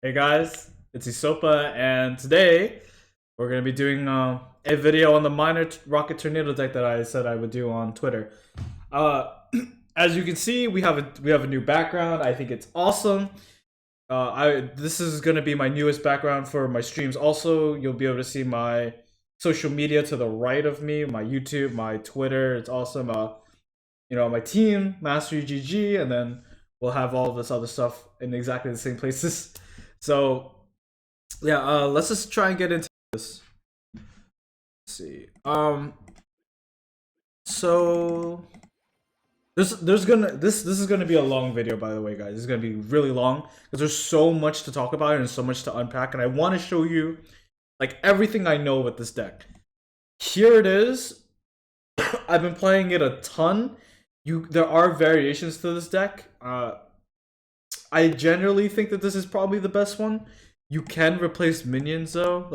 Hey guys, it's EsoPa, and today we're gonna be doing a video on the minor rocket tornado deck that I said I would do on Twitter. Uh, as you can see, we have a new background. I think it's awesome. This is gonna be my newest background for my streams. Also, you'll be able to see my social media to the right of me, my YouTube, my Twitter. It's awesome. My team, Master GG, and then we'll have all of this other stuff in exactly the same places. So yeah, let's just try and get into this. Let's see. So this is gonna be a long video, by the way, guys. This is gonna be really long because there's so much to talk about and so much to unpack, and I want to show you like everything I know with this deck. Here it is. I've been playing it a ton. There are variations to this deck. I generally think that this is probably the best one. You can replace minions though,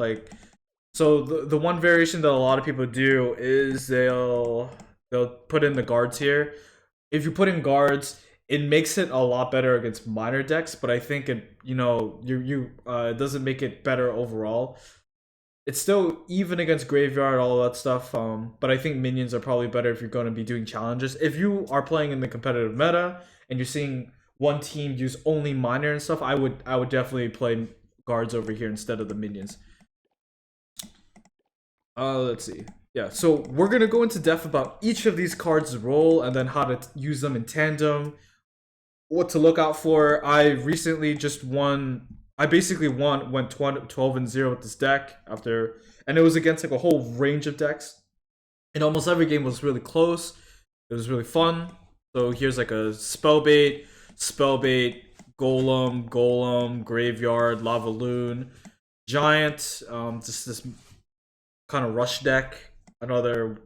so the one variation that a lot of people do is they'll put in the guards here. If you put in guards, it makes it a lot better against minor decks, but I think it doesn't make it better overall. It's still even against graveyard, all that stuff. But I think minions are probably better if you're going to be doing challenges. If you are playing in the competitive meta and you're seeing one team use only minor and stuff, I would definitely play guards over here instead of the minions. Let's see. Yeah, so we're gonna go into depth about each of these cards' role and then how to use them in tandem, what to look out for. I recently just won. I basically went 12-0 with this deck and it was against like a whole range of decks, and almost every game was really close. It was really fun. So here's like a spellbait, golem, graveyard, lavaloon, giant, just this kind of rush deck, another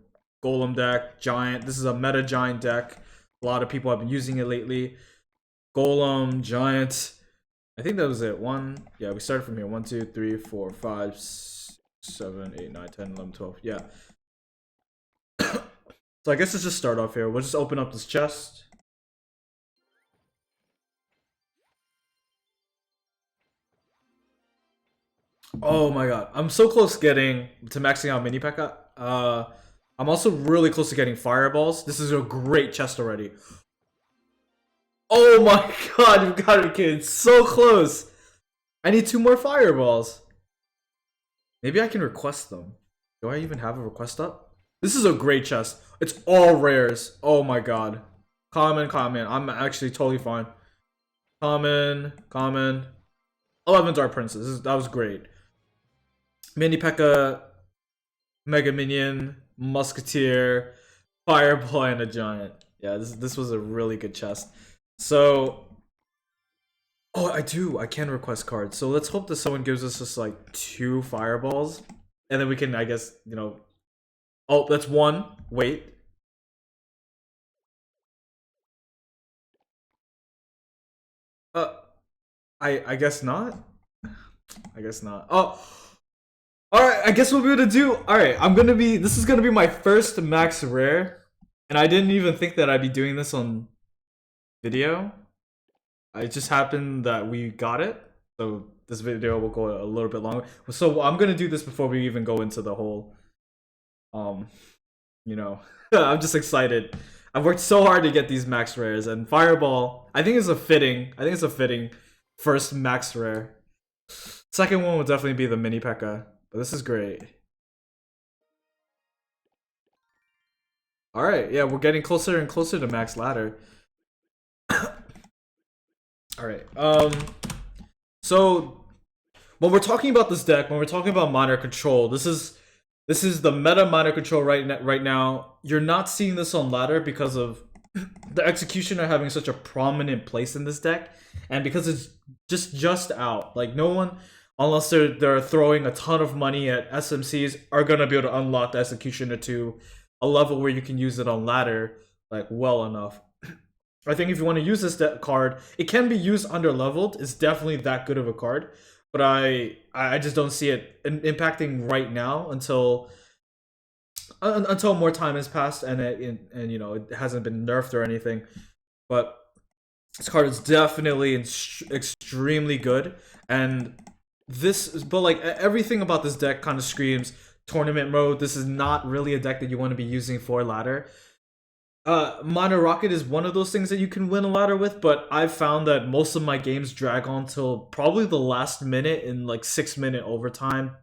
golem deck, giant. This is a meta giant deck. A lot of people have been using it lately. Golem, giant. I think that was it. Yeah, we started from here. 1, 2, 3, 4, 5, 6, 7, 8, 9, 10, 11, 12. Yeah. So I guess let's just start off here. We'll just open up this chest. Oh my god. I'm so close to maxing out mini P.E.K.K.A. I'm also really close to getting fireballs. This is a great chest already. Oh my god, you've got to be kidding. So close. I need 2 more fireballs. Maybe I can request them. Do I even have a request up? This is a great chest. It's all rares. Oh my god. Common. I'm actually totally fine. Common. 11 Dark Princes. That was great. Mini P.E.K.K.A, Mega Minion, Musketeer, Fireball, and a Giant. Yeah, this was a really good chest. So, I can request cards. So let's hope that someone gives us just like 2 Fireballs, and then we can, I guess, Oh, that's 1. Wait. I guess not. I guess not. Oh. Alright, I guess what we're gonna do. Alright, this is gonna be my first max rare. And I didn't even think that I'd be doing this on video. It just happened that we got it. So this video will go a little bit longer. So I'm gonna do this before we even go into the whole I'm just excited. I've worked so hard to get these max rares, and Fireball, I think it's a fitting first max rare. Second one will definitely be the mini P.E.K.K.A. But this is great. Alright, yeah, we're getting closer and closer to max ladder. Alright, so when we're talking about this deck, when we're talking about minor control, this is the meta minor control right now. You're not seeing this on ladder because of the executioner having such a prominent place in this deck, and because it's just out. Like, no one, unless they're throwing a ton of money at SMCs, are gonna be able to unlock the executioner to a level where you can use it on ladder like well enough. I think if you want to use this card, it can be used under leveled. It's definitely that good of a card, but I just don't see it impacting right now until more time has passed and it hasn't been nerfed or anything. But this card is definitely extremely good. And but like everything about this deck kind of screams tournament mode. This is not really a deck that you want to be using for ladder. Minor Rocket is one of those things that you can win a ladder with, but I've found that most of my games drag on till probably the last minute in like 6 minute overtime,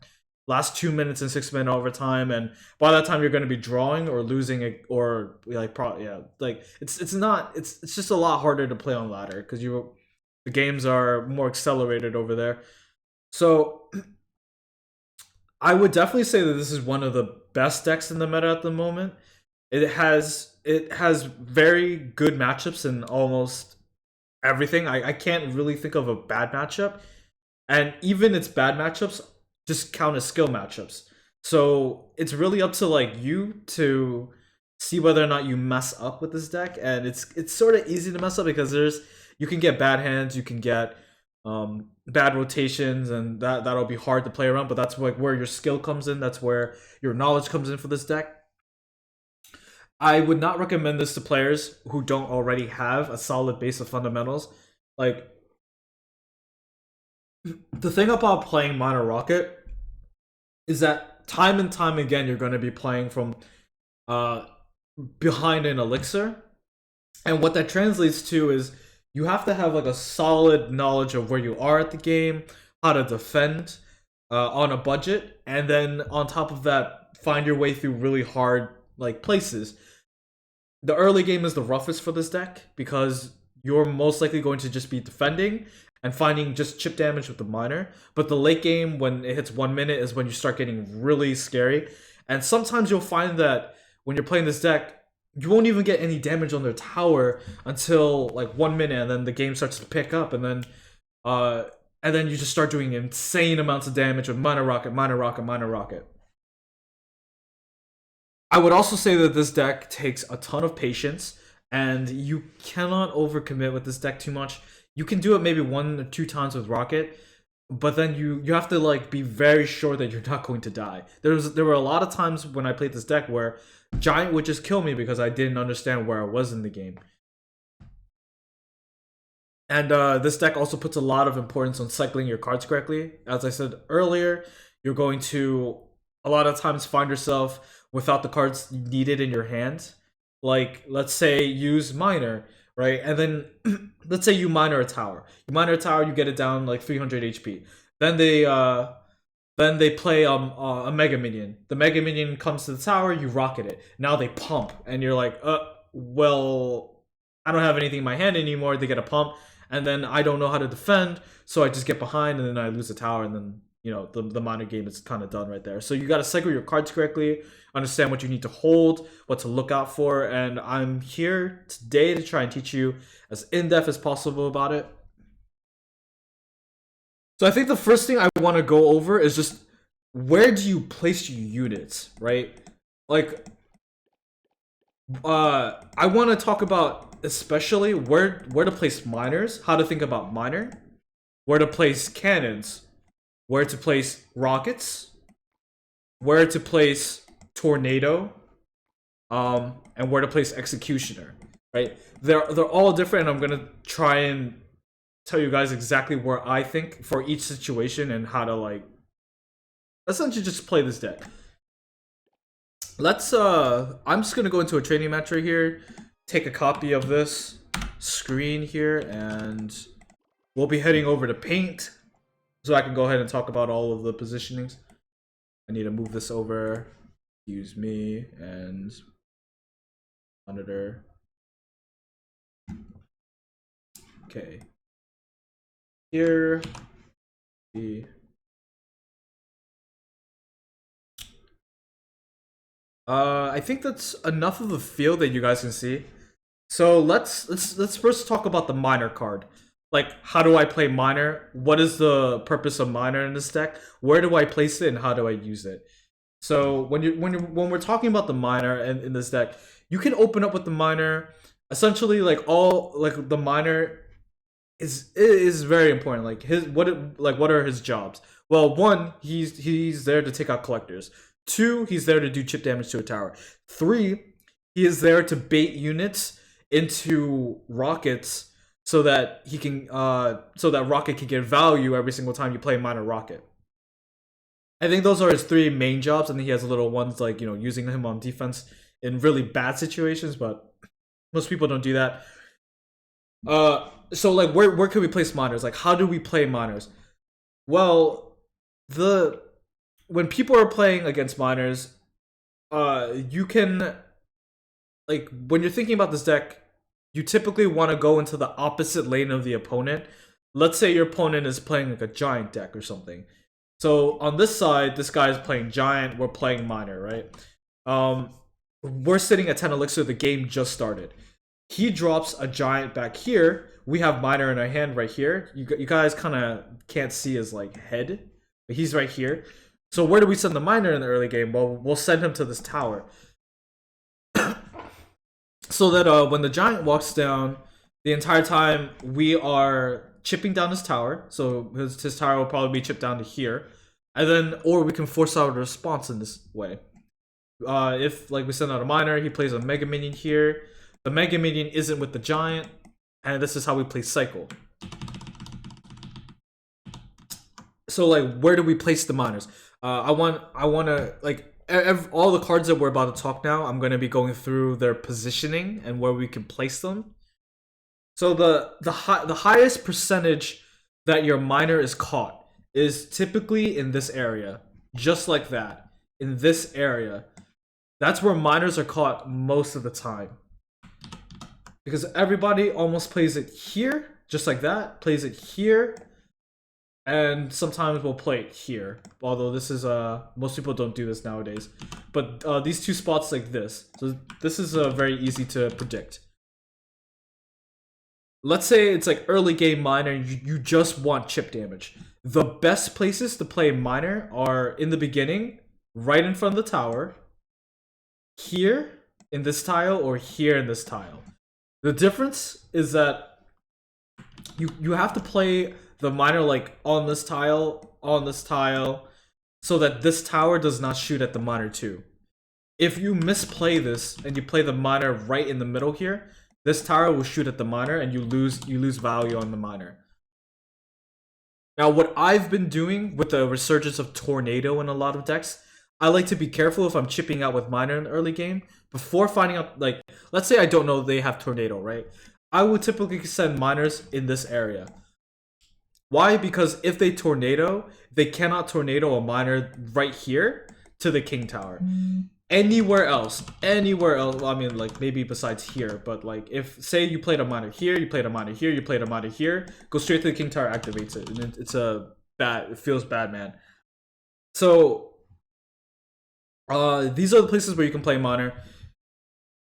last 2 minutes in 6 minute overtime, and by that time you're going to be drawing or losing it, or like yeah, like it's not it's just a lot harder to play on ladder because the games are more accelerated over there. So I would definitely say that this is one of the best decks in the meta at the moment. It has very good matchups in almost everything. I can't really think of a bad matchup. And even its bad matchups just count as skill matchups. So it's really up to like you to see whether or not you mess up with this deck. And it's sort of easy to mess up because you can get bad hands, you can get bad rotations, and that'll be hard to play around. But that's like where your skill comes in. That's where your knowledge comes in for this deck. I would not recommend this to players who don't already have a solid base of fundamentals. Like, the thing about playing Minor Rocket is that time and time again you're going to be playing from behind an elixir, and what that translates to is you have to have like a solid knowledge of where you are at the game, how to defend on a budget, and then on top of that, find your way through really hard like places. The early game is the roughest for this deck because you're most likely going to just be defending and finding just chip damage with the miner. But the late game, when it hits 1 minute, is when you start getting really scary. And sometimes you'll find that when you're playing this deck, you won't even get any damage on their tower until like 1 minute, and then the game starts to pick up, and then you just start doing insane amounts of damage with Minor Rocket, Minor Rocket, Minor Rocket. I would also say that this deck takes a ton of patience, and you cannot overcommit with this deck too much. You can do it maybe 1 or 2 times with Rocket, but then you have to like be very sure that you're not going to die. There were a lot of times when I played this deck where Giant would just kill me because I didn't understand where I was in the game. And this deck also puts a lot of importance on cycling your cards correctly. As I said earlier, you're going to a lot of times find yourself without the cards needed in your hand. Like, let's say use Miner, right? And then let's say you miner a tower. You miner a tower, you get it down like 300 HP. Then they play a Mega Minion. The Mega Minion comes to the tower, you rocket it. Now they pump, and you're like, well, I don't have anything in my hand anymore. They get a pump, and then I don't know how to defend, so I just get behind, and then I lose the tower, and then the miner game is kind of done right there. So you got to cycle your cards correctly, understand what you need to hold, what to look out for, and I'm here today to try and teach you as in-depth as possible about it. So I think the first thing I want to go over is just where do you place your units, right? Like, I want to talk about especially where to place miners, how to think about miner, where to place cannons, where to place rockets, where to place tornado, and where to place executioner. Right? They're all different, and I'm gonna try and tell you guys exactly where I think for each situation and how to like essentially just play this deck. Let's I'm just gonna go into a training match right here, take a copy of this screen here, and we'll be heading over to Paint so I can go ahead and talk about all of the positionings. I need to move this over, use me, and monitor. Okay. Here we I think that's enough of the field that you guys can see. So let's first talk about the miner card. Like, how do I play miner? What is the purpose of miner in this deck? Where do I place it and how do I use it? So when we're talking about the miner in this deck, you can open up with the miner. Essentially, like the miner is very important. Like what are his jobs? Well, one, he's there to take out collectors. 2, he's there to do chip damage to a tower. 3, he is there to bait units into rockets so that he can so that Rocket can get value every single time you play Miner Rocket. I think those are his three main jobs, and then he has little ones like, you know, using him on defense in really bad situations, but most people don't do that. So like where can we place miners? Like how do we play miners? Well, the when people are playing against miners, you can, like, when you're thinking about this deck, you typically want to go into the opposite lane of the opponent. Let's say your opponent is playing like a giant deck or something. So on this side, this guy is playing giant, we're playing miner, right? We're sitting at 10 elixir, the game just started. He drops a giant back here. We have miner in our hand right here. You guys kind of can't see his like head, but he's right here. So where do we send the miner in the early game? Well, we'll send him to this tower. So that when the giant walks down, the entire time we are chipping down his tower. So his tower will probably be chipped down to here. And then, or we can force out a response in this way. If like we send out a miner, he plays a mega minion here. The mega minion isn't with the giant, and this is how we play cycle. So like, where do we place the miners? I want to like all the cards that we're about to talk now. I'm going to be going through their positioning and where we can place them. So the highest percentage that your miner is caught is typically in this area, just like that. In this area, that's where miners are caught most of the time. Because everybody almost plays it here, just like that, plays it here, and sometimes we'll play it here. Although this is, most people don't do this nowadays. But these two spots like this. So this is very easy to predict. Let's say it's like early game miner, you just want chip damage. The best places to play miner are in the beginning, right in front of the tower, here in this tile, or here in this tile. The difference is that you have to play the miner like on this tile, so that this tower does not shoot at the miner too. If you misplay this and you play the miner right in the middle here, this tower will shoot at the miner and you lose value on the miner. Now, what I've been doing with the resurgence of Tornado in a lot of decks, I like to be careful if I'm chipping out with miner in the early game. Before finding out, like, let's say I don't know they have Tornado, right? I would typically send miners in this area. Why? Because if they Tornado, they cannot Tornado a miner right here to the King Tower. Anywhere else, I mean, like, maybe besides here, but like, if, say you played a miner here, you played a miner here, you played a miner here, go straight to the King Tower, activates it, and it feels bad, man. So, these are the places where you can play miner.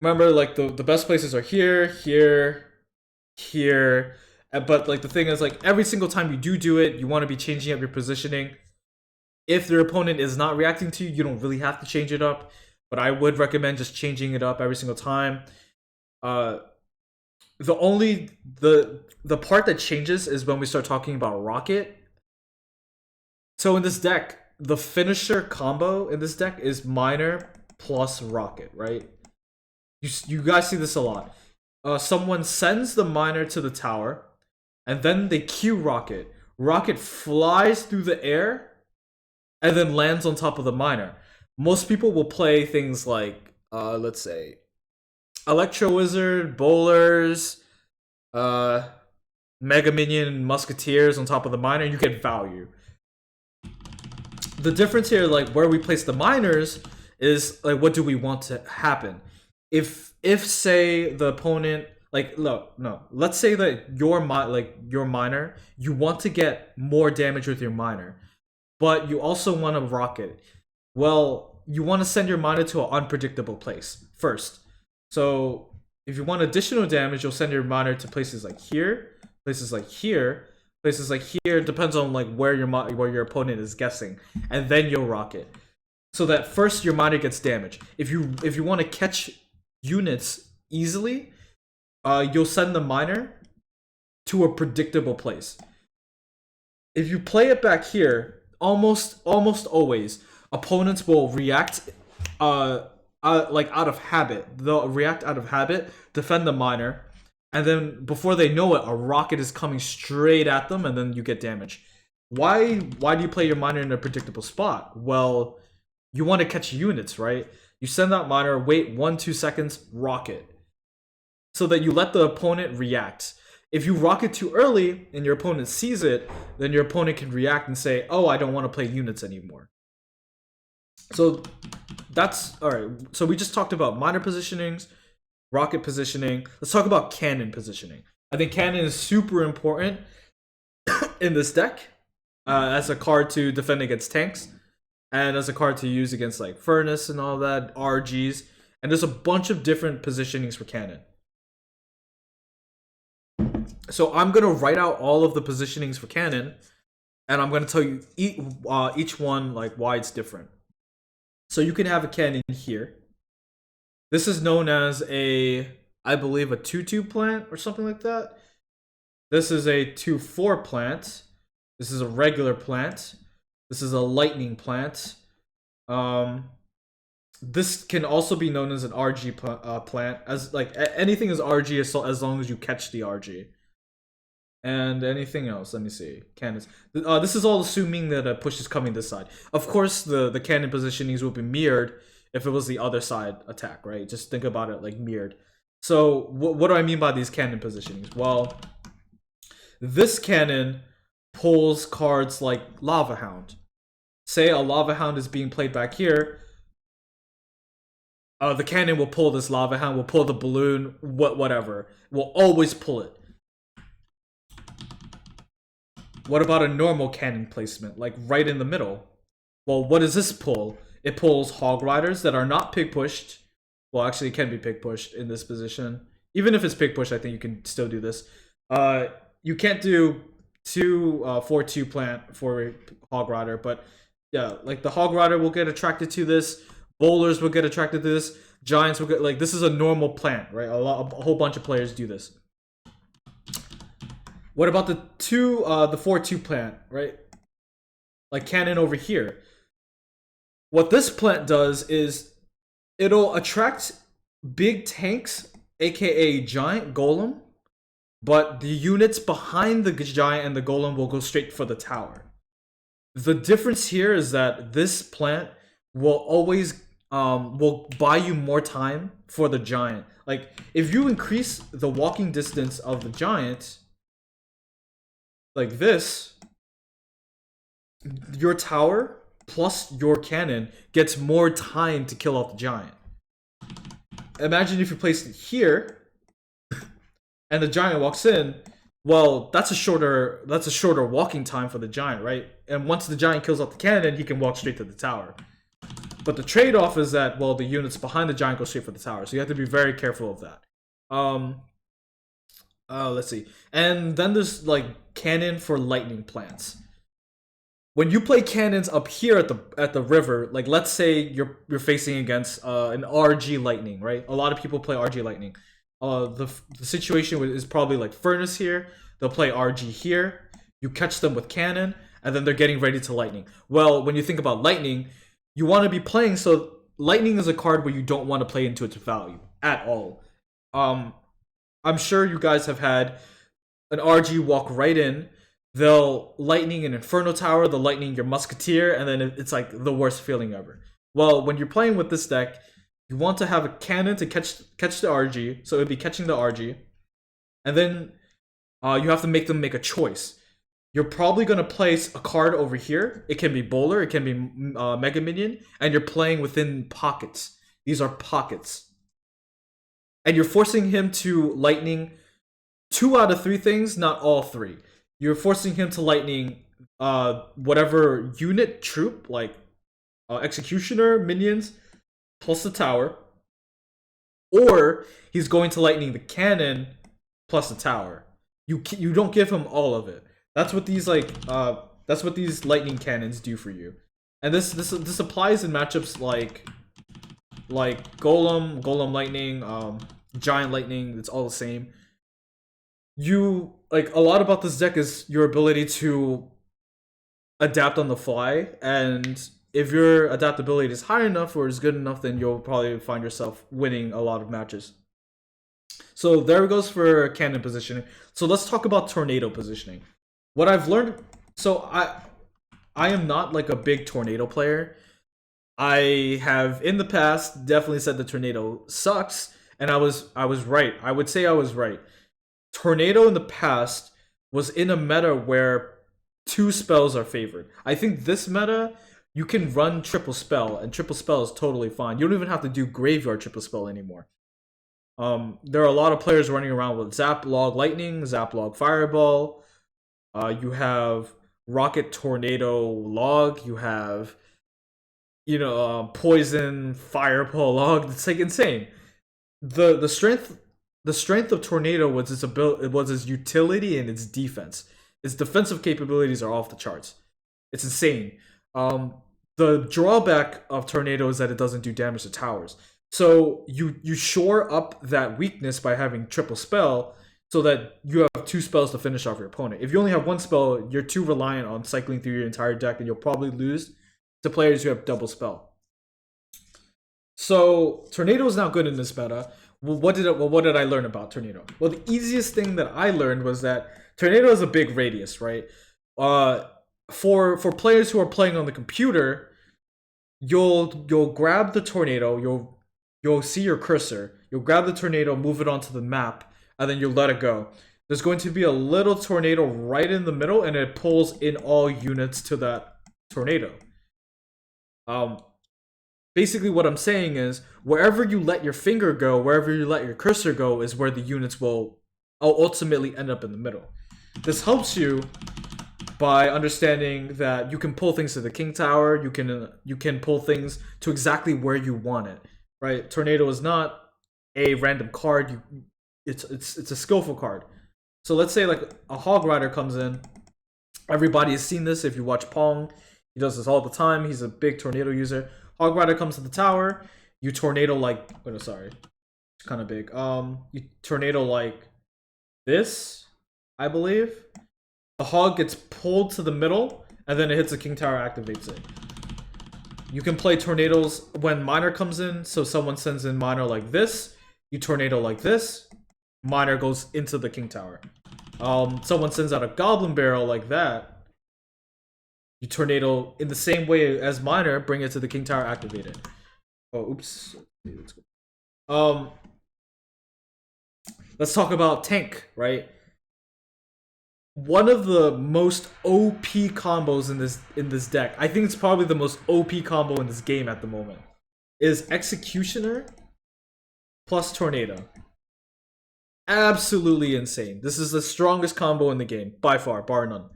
Remember, like, the best places are here, here, here, but like, the thing is, like, every single time you do it, you want to be changing up your positioning. If your opponent is not reacting to you, you don't really have to change it up. But I would recommend just changing it up every single time. The part that changes is when we start talking about Rocket. So in this deck, the finisher combo in this deck is miner plus Rocket, right? You guys see this a lot. Someone sends the miner to the tower, and then they cue Rocket. Rocket flies through the air, and then lands on top of the miner. Most people will play things like, let's say, Electro Wizard, Bowlers, Mega Minion, Musketeers on top of the miner, and you get value. The difference here, like, where we place the miners is, like, what do we want to happen? If say, the opponent, like, no, let's say that your miner, you want to get more damage with your miner, but you also want to Rocket. Well, you want to send your miner to an unpredictable place first. So if you want additional damage, you'll send your miner to places like here, places like here, places like here. Depends on like where your opponent is guessing, and then you'll Rocket. So that first your miner gets damage. If you want to catch units easily, you'll send the miner to a predictable place. If you play it back here, almost always, opponents will react like out of habit. They'll react out of habit, defend the miner, and then before they know it, a rocket is coming straight at them, and then you get damage. Why do you play your miner in a predictable spot? Well, you want to catch units, right? You send that miner, wait 1-2 seconds, rocket, so that you let the opponent react. If you rocket too early and your opponent sees it, then your opponent can react and say, "Oh, I don't want to play units anymore." So that's all right. So we just talked about miner positionings, rocket positioning. Let's talk about cannon positioning. I think cannon is super important in this deck as a card to defend against tanks, and as a card to use against like furnace and all that, RGs. And there's a bunch of different positionings for cannon. So I'm gonna write out all of the positionings for cannon, and I'm gonna tell you each one like why it's different. So you can have a cannon here. This is known as I believe a 2/2 plant or something like that. This is a 2/4 plant. This is a regular plant. This is a lightning plant. This can also be known as an RG plant. As like anything is RG as long as you catch the RG. And anything else? Let me see. Cannons. This is all assuming that a push is coming this side. Of course, the cannon positionings will be mirrored if it was the other side attack, right? Just think about it like mirrored. So what do I mean by these cannon positionings? Well, this cannon pulls cards like Lava Hound. Say a Lava Hound is being played back here. The cannon will pull this Lava Hound, will pull the balloon, whatever. Will always pull it. What about a normal cannon placement, like right in the middle? Well, what does this pull? It pulls Hog Riders that are not pig pushed. Well, actually, it can be pig pushed in this position. Even if it's pig pushed, I think you can still do this. You can't do 4/2 plant for Hog Rider, but yeah, like the Hog Rider will get attracted to this. Bowlers will get attracted to this. Giants will get like this is a normal plant, right? A whole bunch of players do this. What about the 4/2 plant, right? Like cannon over here. What this plant does is it'll attract big tanks, aka giant golem, but the units behind the giant and the golem will go straight for the tower. The difference here is that this plant will always will buy you more time for the giant. Like if you increase the walking distance of the giant like this, your tower plus your cannon gets more time to kill off the giant. Imagine if you place it here and the giant walks in. Well, that's a shorter walking time for the giant, right? And once the giant kills off the cannon, he can walk straight to the tower. But the trade-off is that, well, the units behind the giant go straight for the tower, so you have to be very careful of that. Let's see. And then there's like cannon for lightning plants. When you play cannons up here at the river, like let's say you're facing against an RG lightning, right? A lot of people play RG lightning. The situation is probably like furnace here. They'll play RG here. You catch them with cannon, and then they're getting ready to lightning. Well, when you think about lightning, you want to be playing. So lightning is a card where you don't want to play into its value at all. I'm sure you guys have had an RG walk right in. They'll lightning an Inferno Tower, they'll lightning your Musketeer, and then it's like the worst feeling ever. Well, when you're playing with this deck, you want to have a cannon to catch the RG, so it'd be catching the RG, and then you have to make them make a choice. You're probably going to place a card over here. It can be Bowler, it can be Mega Minion, and you're playing within pockets. These are pockets. And you're forcing him to lightning 2 out of 3 things, not all 3. You're forcing him to lightning whatever unit troop, like executioner, minions, plus the tower. Or he's going to lightning the cannon plus the tower. You don't give him all of it. That's what these that's what these lightning cannons do for you. And this applies in matchups like Golem lightning, giant lightning. It's all the same. You like a lot about this deck is your ability to adapt on the fly, and if your adaptability is high enough or is good enough, then you'll probably find yourself winning a lot of matches. So there goes for cannon positioning. So let's talk about tornado positioning. What I've learned, so I am not like a big tornado player. I have in the past definitely said the tornado sucks, and I was right. I would say I was right. Tornado in the past was in a meta where two spells are favored. I think this meta you can run triple spell, and triple spell is totally fine. You don't even have to do graveyard triple spell anymore. There are a lot of players running around with Zap Log Lightning, Zap Log Fireball. You have Rocket Tornado Log. You have Poison Fireball Log. It's like insane. The strength of Tornado was its ability, it was its utility and its defense. Its defensive capabilities are off the charts. It's insane. The drawback of Tornado is that it doesn't do damage to towers. So you shore up that weakness by having triple spell, so that you have two spells to finish off your opponent. If you only have one spell, you're too reliant on cycling through your entire deck, and you'll probably lose to players who have double spell. So Tornado is now good in this meta. Well, what did I learn about Tornado? Well, the easiest thing that I learned was that Tornado has a big radius, right? For players who are playing on the computer, you'll grab the Tornado, you'll see your cursor, you'll grab the Tornado, move it onto the map, and then you'll let it go. There's going to be a little tornado right in the middle, and it pulls in all units to that tornado. Basically what I'm saying is, wherever you let your finger go, wherever you let your cursor go, is where the units will ultimately end up in the middle. This helps you by understanding that you can pull things to the king tower, you can pull things to exactly where you want it, right? Tornado is not a random card. It's a skillful card. So let's say like a Hog Rider comes in. Everybody has seen this if you watch Pong. He does this all the time. He's a big tornado user. Hog Rider comes to the tower. You tornado like, oh sorry, it's kind of big. You tornado like this, I believe. The hog gets pulled to the middle, and then it hits the king tower, activates it. You can play tornadoes when miner comes in. So someone sends in miner like this. You tornado like this. Miner goes into the king tower. Someone sends out a goblin barrel like that. You tornado in the same way as miner, bring it to the king tower, activate it. Oh, oops. Let's talk about tank, right? One of the most OP combos in this deck, I think it's probably the most OP combo in this game at the moment, is Executioner plus Tornado. Absolutely insane. This is the strongest combo in the game, by far, bar none.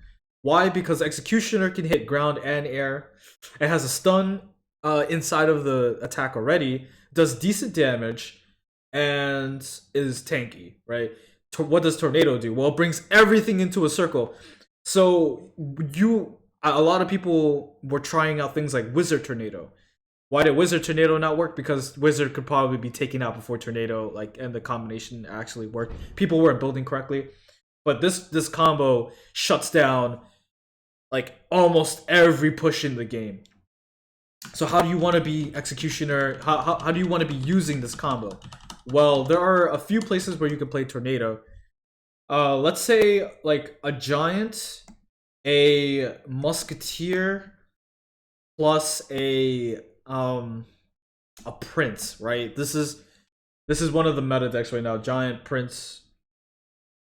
Why? Because Executioner can hit ground and air. It has a stun inside of the attack already, does decent damage, and is tanky, right? What does Tornado do? Well, it brings everything into a circle. So a lot of people were trying out things like Wizard Tornado. Why did Wizard Tornado not work? Because Wizard could probably be taken out before Tornado, and the combination actually worked. People weren't building correctly. But this combo shuts down like almost every push in the game. So how do you want to be Executioner? How do you want to be using this combo? Well, there are a few places where you can play Tornado. Let's say like a Giant, a Musketeer, plus a Prince, right? This is one of the meta decks right now. Giant, Prince,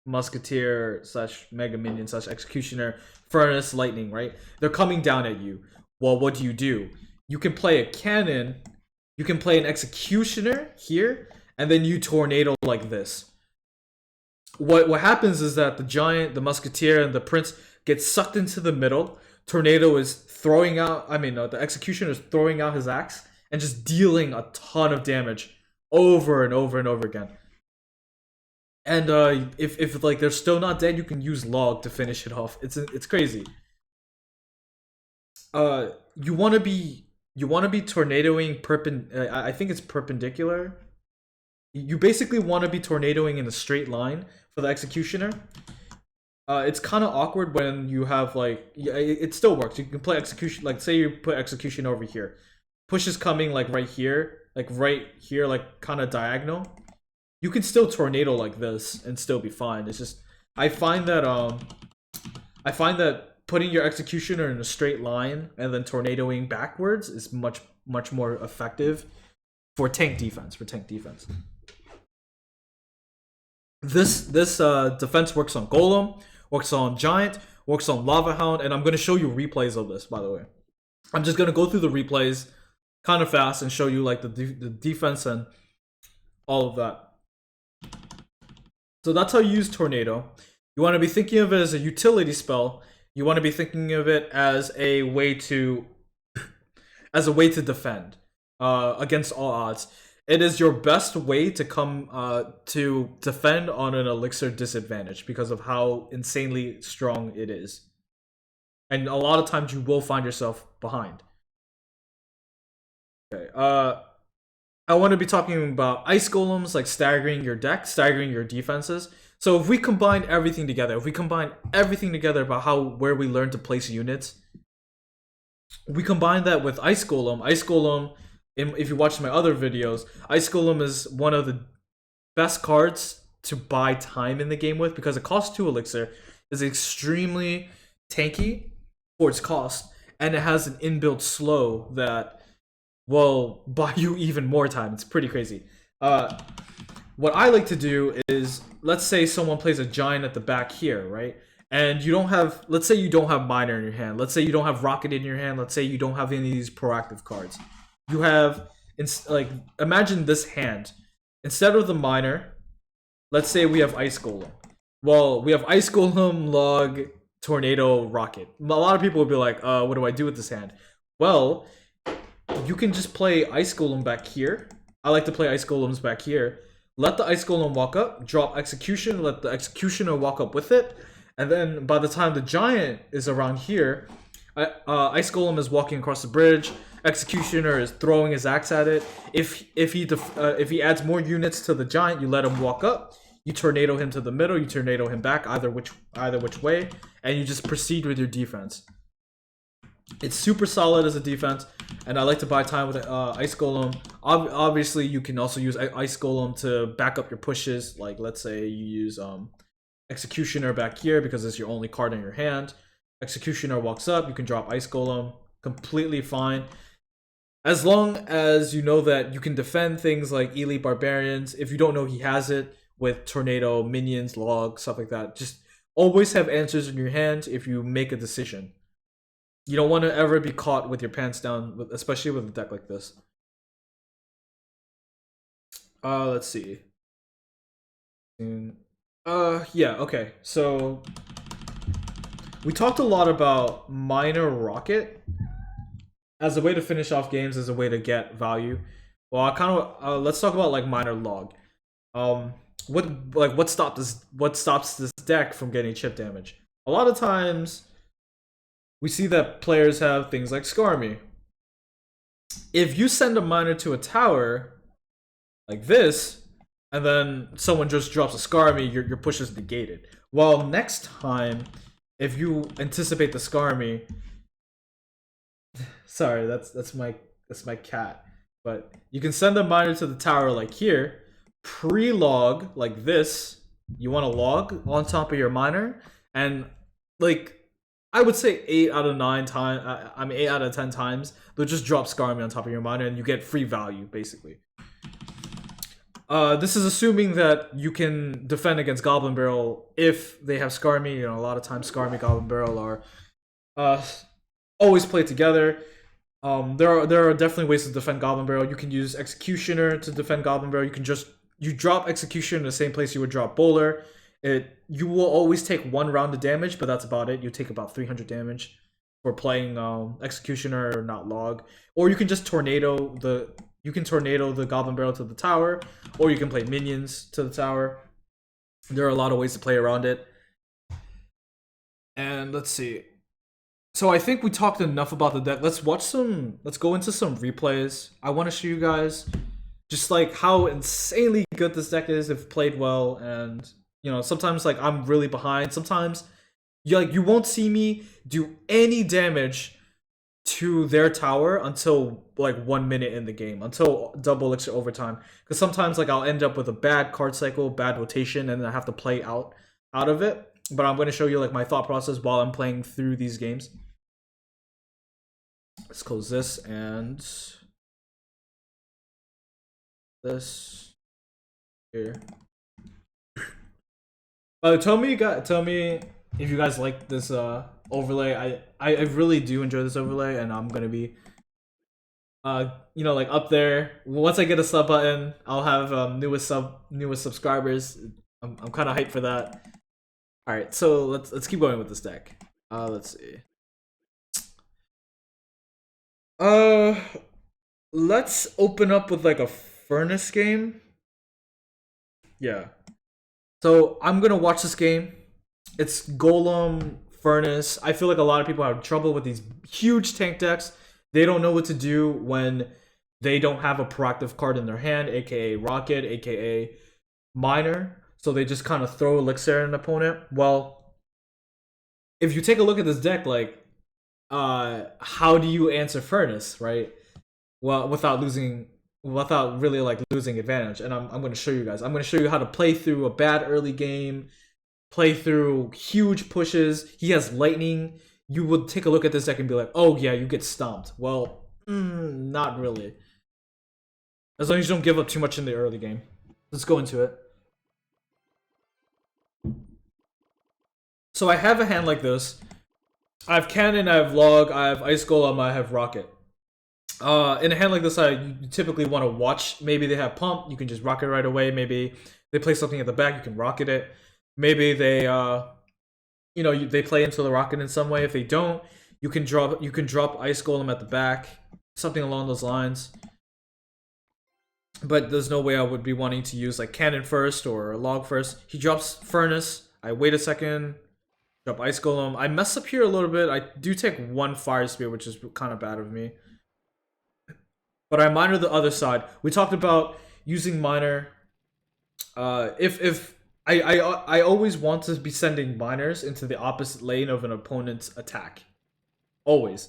Musketeer / Mega Minion / Executioner, Furnace, Lightning, right? They're coming down at you. Well, what do? You can play a cannon, you can play an Executioner here, and then you tornado like this. What happens is that the Giant, the Musketeer, and the Prince get sucked into the middle. Tornado is throwing out, the Executioner is throwing out his axe and just dealing a ton of damage over and over and over again. And if like they're still not dead, you can use Log to finish it off. It's crazy. You want to be tornadoing I think it's perpendicular. You basically want to be tornadoing in a straight line for the Executioner. It's kind of awkward when you have it still works. You can play Execution, like say you put Execution over here. Push is coming like right here, like kind of diagonal. you can still tornado like this and still be fine. It's just I find that putting your executioner in a straight line and then tornadoing backwards is much more effective for tank defense. This defense works on Golem, works on Giant, works on Lavahound, and I'm gonna show you replays of this. By the way, I'm just gonna go through the replays kind of fast and show you like the defense and all of that. So that's how you use Tornado. You want to be thinking of it as a utility spell. You want to be thinking of it as a way to defend against all odds. It is your best way to come to defend on an elixir disadvantage because of how insanely strong it is. And a lot of times you will find yourself behind. Okay, I want to be talking about ice golems, like staggering your deck, staggering your defenses. So if we combine everything together, about where we learn to place units, we combine that with ice golem. Ice golem, if you watch my other videos, ice golem is one of the best cards to buy time in the game with because it costs 2 elixir, is extremely tanky for its cost, and it has an inbuilt slow that will buy you even more time. It's pretty crazy. What I like to do is, let's say someone plays a giant at the back here, right? And you don't have, let's say you don't have miner in your hand. Let's say you don't have rocket in your hand. Let's say you don't have any of these proactive cards. You have, like, imagine this hand. Instead of the miner, let's say we have ice golem. Well, we have ice golem, log, tornado, rocket. A lot of people will be like, what do I do with this hand? Well, you can just play ice golem back here. I like to play ice golems back here. Let the ice golem walk up, drop execution, let the executioner walk up with it, and then by the time the giant is around here, ice golem is walking across the bridge, executioner is throwing his axe at it. If he adds more units to the giant, you let him walk up, you tornado him to the middle, you tornado him back either which way, and you just proceed with your defense. It's super solid as a defense, and I like to buy time with Ice Golem. Obviously, you can also use Ice Golem to back up your pushes. Like, let's say you use Executioner back here because it's your only card in your hand. Executioner walks up, you can drop Ice Golem. Completely fine. As long as you know that you can defend things like Elite Barbarians. If you don't know he has it, with Tornado, Minions, Log, stuff like that. Just always have answers in your hand if you make a decision. You don't want to ever be caught with your pants down, especially with a deck like this. Let's see. Yeah, okay. So we talked a lot about Miner Rocket as a way to finish off games, as a way to get value. Well, I kind of let's talk about like Miner Log. What stops this deck from getting chip damage? A lot of times we see that players have things like Skarmy. If you send a miner to a tower like this, and then someone just drops a Skarmy, your push is negated. Well, next time, if you anticipate the Skarmy, sorry, that's my cat. But you can send a miner to the tower like here, pre-log like this. You want to log on top of your miner, and like I would say 8 out of 9 times, 8 out of 10 times, they'll just drop Skarmy on top of your miner and you get free value, basically. This is assuming that you can defend against Goblin Barrel if they have Skarmy. You know, a lot of times Skarmy, Goblin Barrel are always played together. There are definitely ways to defend Goblin Barrel. You can use Executioner to defend Goblin Barrel. You drop Executioner in the same place you would drop Bowler. You will always take 1 round of damage, but that's about it. You take about 300 damage for playing Executioner or not Log. Or you can just tornado the Goblin Barrel to the tower, or you can play Minions to the tower. There are a lot of ways to play around it. And let's see. So I think we talked enough about the deck. Let's go into some replays. I want to show you guys just like how insanely good this deck is if played well. And you know, sometimes like I'm really behind. Sometimes you won't see me do any damage to their tower until like 1 minute in the game, until double elixir overtime. Because sometimes like I'll end up with a bad card cycle, bad rotation, and then I have to play out of it. But I'm going to show you like my thought process while I'm playing through these games. Let's close this and this here. Tell me if you guys like this overlay. I really do enjoy this overlay, and I'm gonna be you know, like up there. Once I get a sub button, I'll have newest subscribers. I'm kind of hyped for that. All right, so let's keep going with this deck. Let's see. Let's open up with like a furnace game. Yeah. So I'm gonna watch this game. It's Golem, Furnace. I feel like a lot of people have trouble with these huge tank decks. They don't know what to do when they don't have a proactive card in their hand, aka Rocket, aka Miner. So they just kind of throw Elixir at an opponent. Well, if you take a look at this deck, like, how do you answer Furnace, right? Well, without really like losing advantage. And I'm going to show you guys. I'm going to show you how to play through a bad early game, play through huge pushes. He has lightning. You would take a look at this deck and be like, oh yeah, you get stomped. Well, not really. As long as you don't give up too much in the early game. Let's go into it. So I have a hand like this. I have Cannon, I have Log, I have Ice Golem, I have Rocket. In a hand like this, you typically want to watch. Maybe they have Pump, you can just rocket right away. Maybe they play something at the back, you can rocket it. Maybe they, you know, they play into the rocket in some way. If they don't, you can drop Ice Golem at the back, something along those lines. But there's no way I would be wanting to use like Cannon first or Log first. He drops Furnace. I wait a second, drop Ice Golem. I mess up here a little bit. I do take one Fire Spear, which is kind of bad of me. But I miner the other side. We talked about using miner. If I always want to be sending miners into the opposite lane of an opponent's attack. Always.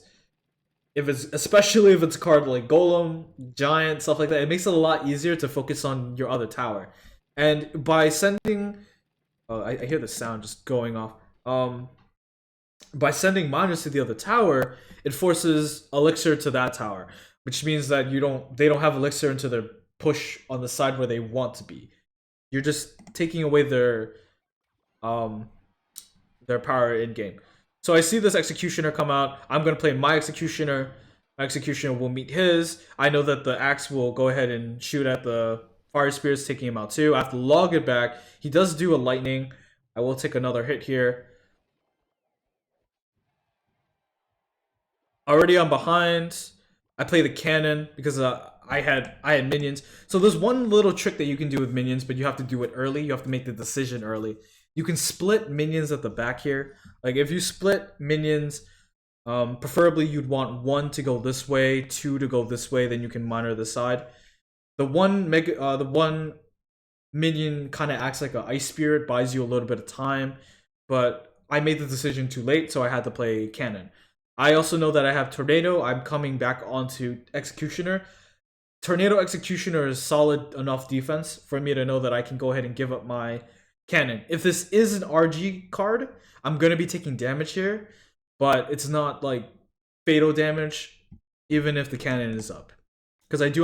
Especially if it's a card like Golem, Giant, stuff like that, it makes it a lot easier to focus on your other tower. And by sending, I hear the sound just going off. By sending miners to the other tower, it forces Elixir to that tower, which means that they don't have Elixir into their push on the side where they want to be. You're just taking away their power in game. So I see this Executioner come out. I'm gonna play my Executioner. My Executioner will meet his. I know that the Axe will go ahead and shoot at the Fire Spears, taking him out too. I have to log it back. He does do a Lightning. I will take another hit here. Already I'm behind. I play the Cannon because I had minions. So there's one little trick that you can do with minions, but you have to do it early. You have to make the decision early. You can split minions at the back here. Like if you split minions, preferably you'd want one to go this way, two to go this way, then you can miner this side. The one minion kind of acts like an Ice Spirit, buys you a little bit of time, but I made the decision too late, so I had to play Cannon. I also know that I have Tornado. I'm coming back onto Executioner. Tornado Executioner is solid enough defense for me to know that I can go ahead and give up my Cannon. If this is an RG card, I'm going to be taking damage here, but it's not like fatal damage even if the Cannon is up. Because I do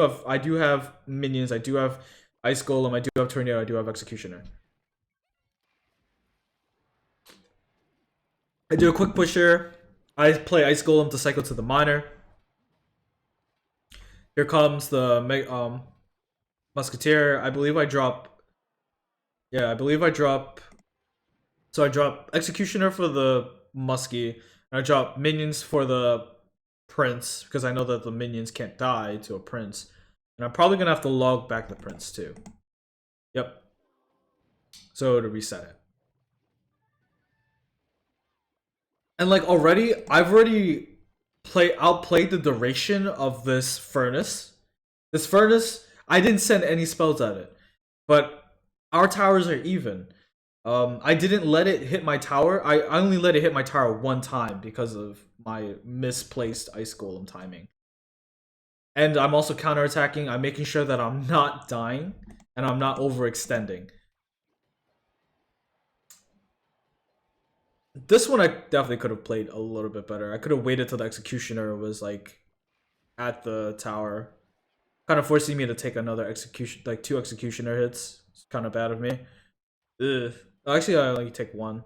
have minions, I do have Ice Golem, I do have Tornado, I do have Executioner. I do a quick push here. I play Ice Golem to cycle to the miner. Here comes the Musketeer. I believe I drop. Yeah, I believe I drop. So I drop Executioner for the Muskie, and I drop minions for the Prince because I know that the minions can't die to a Prince, and I'm probably gonna have to log back the Prince too. Yep. So to reset it. And like I've already outplayed the duration of this Furnace. This Furnace, I didn't send any spells at it, but our towers are even. I didn't let it hit my tower. I only let it hit my tower one time because of my misplaced Ice Golem timing. And I'm also counterattacking. I'm making sure that I'm not dying and I'm not overextending. This one I definitely could have played a little bit better. I could have waited till the Executioner was like at the tower. Kind of forcing me to take another execution, like 2 Executioner hits. It's kind of bad of me. Ugh. Actually, I only take 1.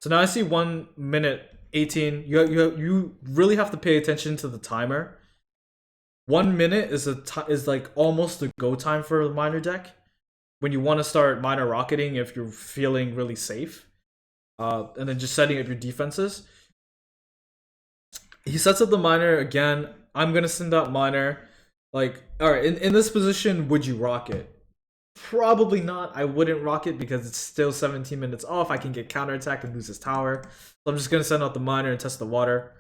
So now I see 1 minute 18. You really have to pay attention to the timer. 1 minute is like almost the go time for the miner deck when you want to start miner rocketing if you're feeling really safe. And then just setting up your defenses. He sets up the miner again. I'm gonna send out miner. Like, alright, in this position, would you rock it? Probably not. I wouldn't rock it because it's still 17 minutes off. I can get counterattack and lose his tower. So I'm just gonna send out the miner and test the water.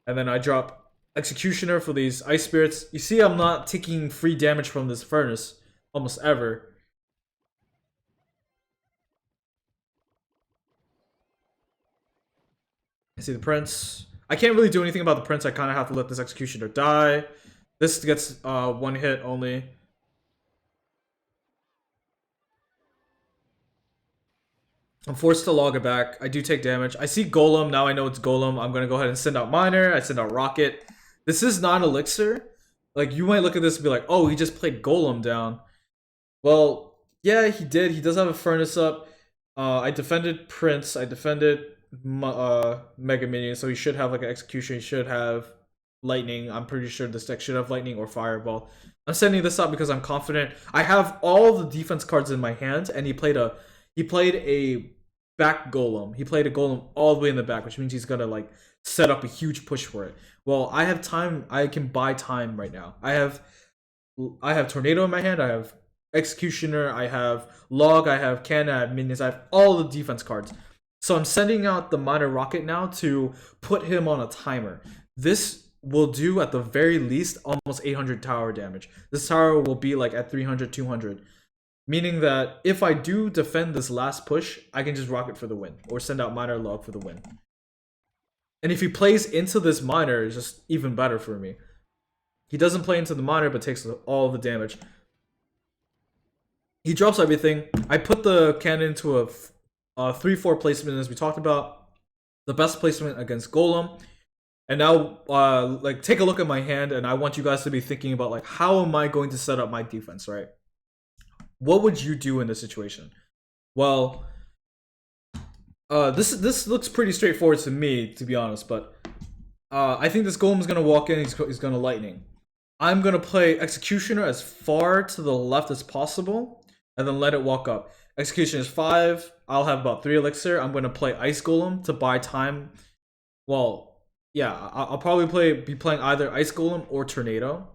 And then I drop Executioner for these Ice Spirits. You see I'm not taking free damage from this furnace almost ever. I see the Prince. I can't really do anything about the Prince. I kind of have to let this Executioner die. This gets 1 hit only. I'm forced to log it back. I do take damage. I see Golem. Now I know it's Golem. I'm going to go ahead and send out Miner. I send out Rocket. This is not Elixir. Like, you might look at this and be like, oh, he just played Golem down. Well, yeah, he did. He does have a Furnace up. I defended Prince. I defended Mega Minion. So he should have like an Execution. He should have Lightning. I'm pretty sure this deck should have Lightning or Fireball. I'm sending this up because I'm confident. I have all the defense cards in my hand, and he played a back Golem. He played a Golem all the way in the back, which means he's gonna like set up a huge push for it. Well, I have time. I can buy time right now. I have Tornado in my hand. I have Executioner. I have Log. I have Cannon. I have Minions. I have all the defense cards. So I'm sending out the Miner Rocket now to put him on a timer. This will do at the very least almost 800 tower damage. This tower will be like at 300, 200. Meaning that if I do defend this last push, I can just rocket for the win. Or send out Miner Log for the win. And if he plays into this Miner, it's just even better for me. He doesn't play into the Miner, but takes all the damage. He drops everything. I put the cannon into a 3-4 placement as we talked about. The best placement against Golem. And now, like, take a look at my hand, and I want you guys to be thinking about, like, how am I going to set up my defense, right? What would you do in this situation? Well, this looks pretty straightforward to me, to be honest, but I think this Golem's gonna walk in, he's gonna Lightning. I'm gonna play Executioner as far to the left as possible, and then let it walk up. Execution is 5, I'll have about 3 Elixir. I'm gonna play Ice Golem to buy time. Well, yeah, I'll probably be playing either Ice Golem or Tornado.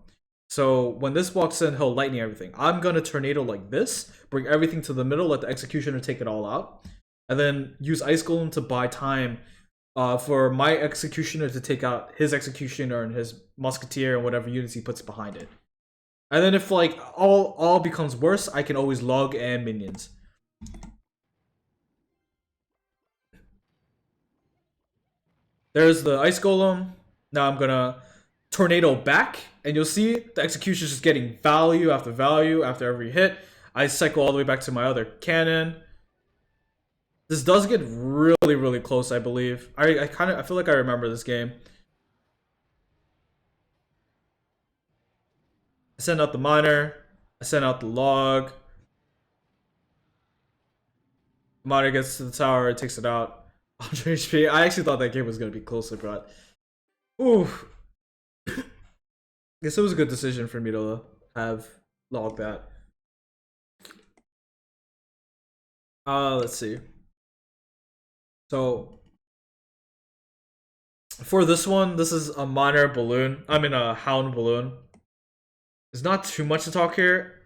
So when this walks in, he'll Lightning everything. I'm gonna Tornado like this, bring everything to the middle, let the Executioner take it all out, and then use Ice Golem to buy time for my Executioner to take out his Executioner and his Musketeer and whatever units he puts behind it. And then if like all becomes worse, I can always Log and Minions. There's the Ice Golem. Now I'm gonna Tornado back, and you'll see the Execution is just getting value after value after every hit. I cycle all the way back to my other cannon. This does get really, really close, I believe. I feel like I remember this game. I send out the Miner. I send out the Log. Miner gets to the tower, it takes it out. 100 HP. I actually thought that game was gonna be closer, but ooh. Guess it was a good decision for me to have Log that. Let's see. So for this one, this is a Miner Balloon. I mean a Hound Balloon. There's not too much to talk here.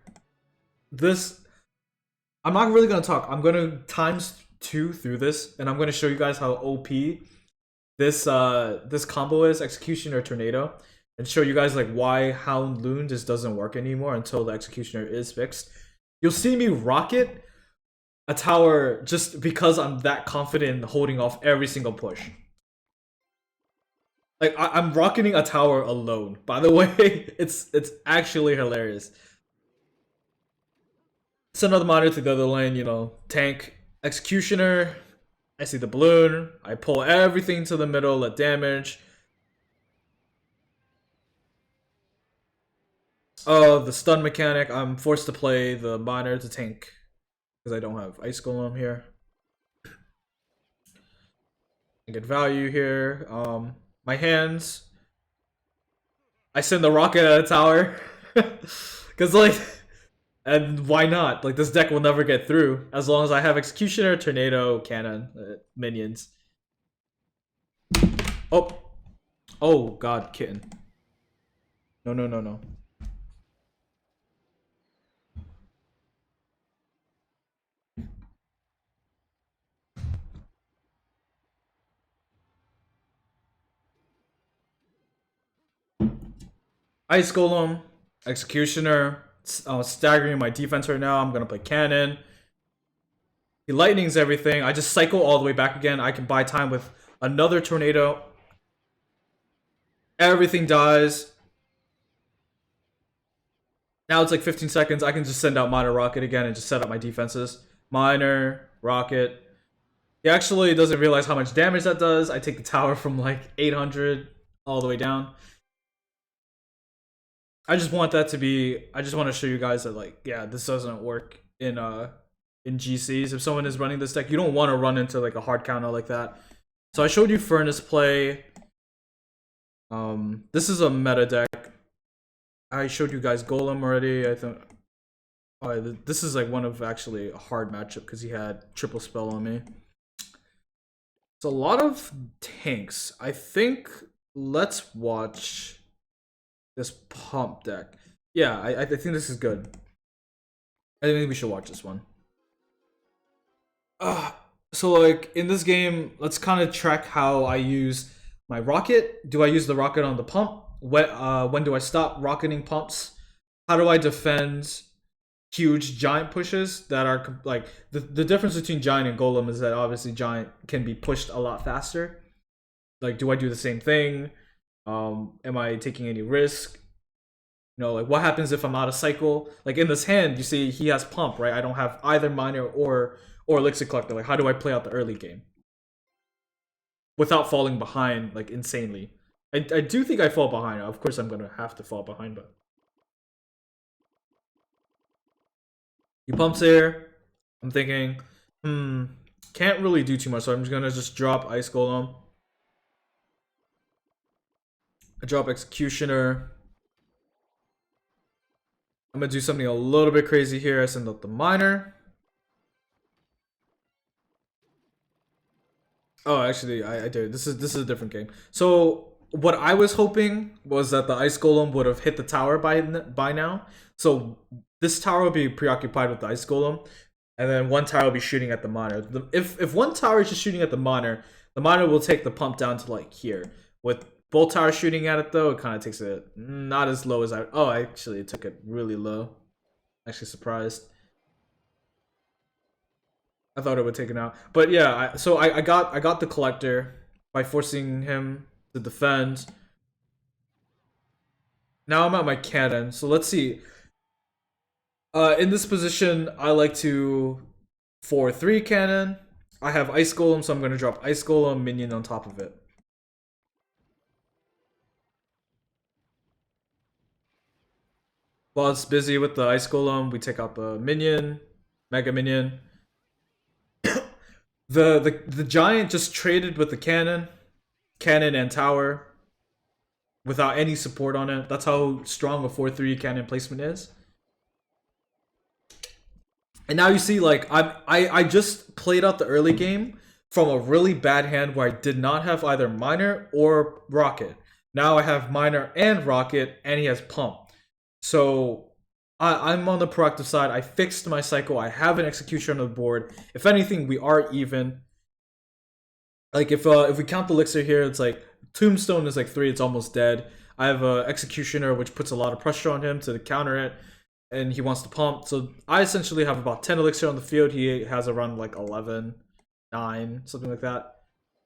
I'm not really gonna talk. I'm gonna ×2 through this, and I'm gonna show you guys how OP this combo is, Executioner Tornado, and show you guys like why Hound just doesn't work anymore until the Executioner is fixed. You'll see me rocket a tower just because I'm that confident in holding off every single push. Like I'm rocketing a tower alone. By the way, it's actually hilarious. Send another monitor to the other lane. You know, tank executioner. I see the balloon. I pull everything to the middle. Let damage. Oh, the stun mechanic. I'm forced to play the miner to tank because I don't have ice golem here. I get value here. My hands. I send the rocket at a tower because like, and why not? Like this deck will never get through as long as I have executioner, tornado, cannon, minions. Oh, oh God, kitten. No, no, no, no. Ice Golem, Executioner, staggering my defense right now. I'm gonna play Cannon. He lightnings everything. I just cycle all the way back again. I can buy time with another Tornado. Everything dies. Now it's like 15 seconds. I can just send out Miner Rocket again and just set up my defenses. Miner, Rocket. He actually doesn't realize how much damage that does. I take the tower from like 800 all the way down. I just want that to be. I just want to show you guys that like, yeah, this doesn't work in GCs. If someone is running this deck, you don't want to run into like a hard counter like that. So I showed you Furnace play. This is a meta deck. I showed you guys Golem already. I think. Oh, this is like one of actually a hard matchup because he had triple spell on me. It's a lot of tanks. I think let's watch this pump deck. Yeah, I think this is good. I think we should watch this one. So like in this game, let's kind of track how I use my rocket. Do I use the rocket on the pump? When do I stop rocketing pumps? How do I defend huge giant pushes that are like the difference between giant and golem is that obviously giant can be pushed a lot faster. Like, do I do the same thing? Am I taking any risk? You know, like what happens if I'm out of cycle? Like in this hand, you see he has pump, right? I don't have either miner or elixir collector. Like how do I play out the early game without falling behind like insanely? I do think I fall behind. Of course, I'm gonna have to fall behind, but he pumps here. I'm thinking, can't really do too much, so I'm just gonna drop Ice Golem. I drop Executioner. I'm gonna do something a little bit crazy here. I send out the Miner. Oh, actually, I did. This is a different game. So what I was hoping was that the Ice Golem would have hit the tower by now. So this tower would be preoccupied with the Ice Golem, and then one tower will be shooting at the Miner. If one tower is just shooting at the Miner will take the pump down to like here. With both towers shooting at it though, it kind of takes it not as low as I. Oh, actually, it took it really low. Actually, surprised. I thought it would take it out, but yeah. So I got the collector by forcing him to defend. Now I'm at my cannon. So let's see. In this position, I like to 4-3 cannon. I have Ice Golem, so I'm gonna drop Ice Golem minion on top of it. While it's busy with the Ice Golem, we take out the minion, Mega Minion. The giant just traded with the cannon and tower without any support on it. That's how strong a 4-3 cannon placement is. And now you see, like I just played out the early game from a really bad hand where I did not have either miner or rocket. Now I have miner and rocket, and he has pump. So I'm on the proactive side. I fixed my cycle. I have an execution on the board. If anything, we are even. Like if we count the elixir here, it's like Tombstone is like 3. It's almost dead. I have a executioner which puts a lot of pressure on him to counter it, and he wants to pump. So I essentially have about 10 elixir on the field. He has around like 11, 9, something like that.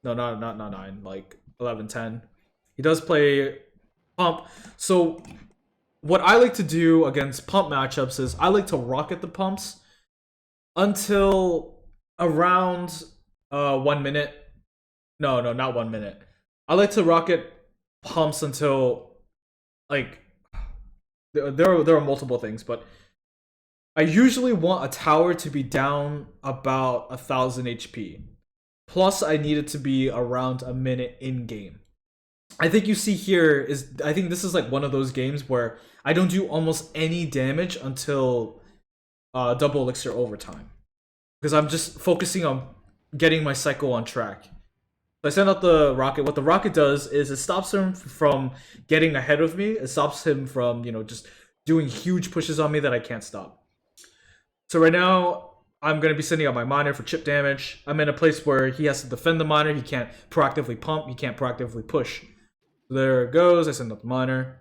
No, not 9. Like 11, 10. He does play pump. So what I like to do against pump matchups is I like to rocket the pumps until around 1 minute. No, not 1 minute. I like to rocket pumps until like there are multiple things, but I usually want a tower to be down about 1,000 HP. Plus, I need it to be around a minute in game. I think you see here is I think this is like one of those games where I don't do almost any damage until double elixir overtime because I'm just focusing on getting my cycle on track. So I send out the rocket. What the rocket does is it stops him from getting ahead of me. It stops him from just doing huge pushes on me that I can't stop. So right now I'm gonna be sending out my miner for chip damage. I'm in a place where he has to defend the miner. He can't proactively pump. He can't proactively push. There it goes. I send up the miner.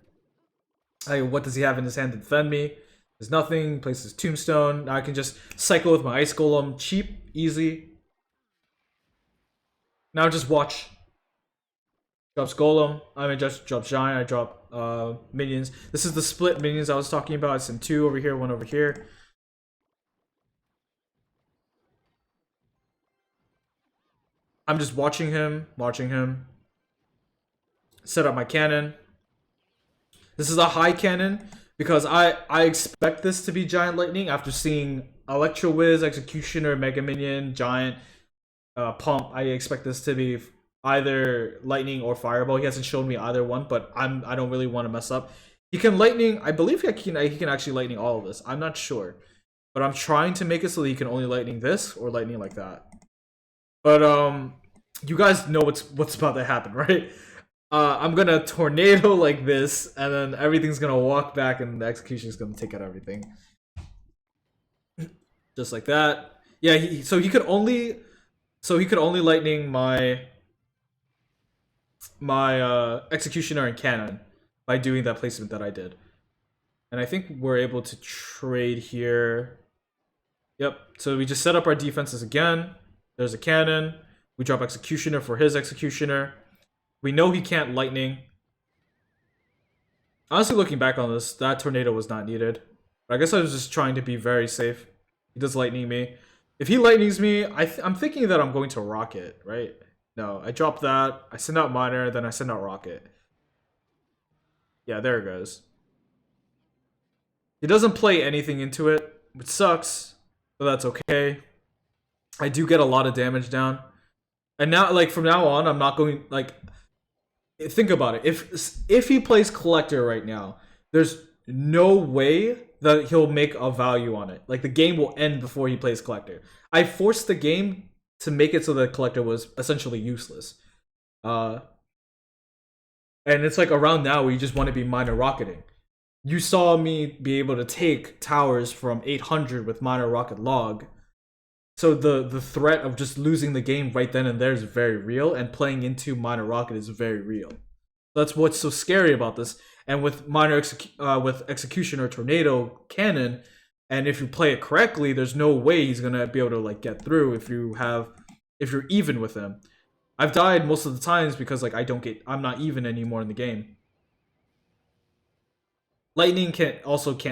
What does he have in his hand to defend me? There's nothing. Places tombstone. Now I can just cycle with my ice golem. Cheap, easy. Now just watch. Drops golem. I mean, just drops giant. I drop minions. This is the split minions I was talking about. I send 2 over here, 1 over here. I'm just watching him. Set up my cannon. This is a high cannon because I expect this to be giant lightning after seeing Electro Wiz, Executioner, Mega Minion, Giant, Pump. I expect this to be either lightning or fireball. He hasn't shown me either one, but I don't really want to mess up. He can lightning. I believe he can actually lightning all of this. I'm not sure, but I'm trying to make it so that he can only lightning this or lightning like that. But you guys know what's about to happen, right? I'm gonna tornado like this, and then everything's gonna walk back, and the execution is gonna take out everything, just like that. Yeah, so he could only lightning my executioner and cannon by doing that placement that I did, and I think we're able to trade here. Yep. So we just set up our defenses again. There's a cannon. We drop executioner for his executioner. We know he can't lightning. Honestly, looking back on this, that tornado was not needed. But I guess I was just trying to be very safe. He does lightning me. If he lightnings me, I'm thinking that I'm going to rocket, right? No, I drop that. I send out miner, then I send out rocket. Yeah, there it goes. He doesn't play anything into it, which sucks, but that's okay. I do get a lot of damage down. And now, like, from now on, I'm not going, like... Think about it. If he plays collector right now, there's no way that he'll make a value on it. Like the game will end before he plays collector. I forced the game to make it so that collector was essentially useless. And it's like around now where you just want to be minor rocketing. You saw me be able to take towers from 800 with minor rocket log. So the threat of just losing the game right then and there is very real, and playing into minor rocket is very real. That's what's so scary about this. And with with executioner tornado cannon, and if you play it correctly, there's no way he's gonna be able to like get through if you're even with him. I've died most of the times because like I'm not even anymore in the game. Lightning can't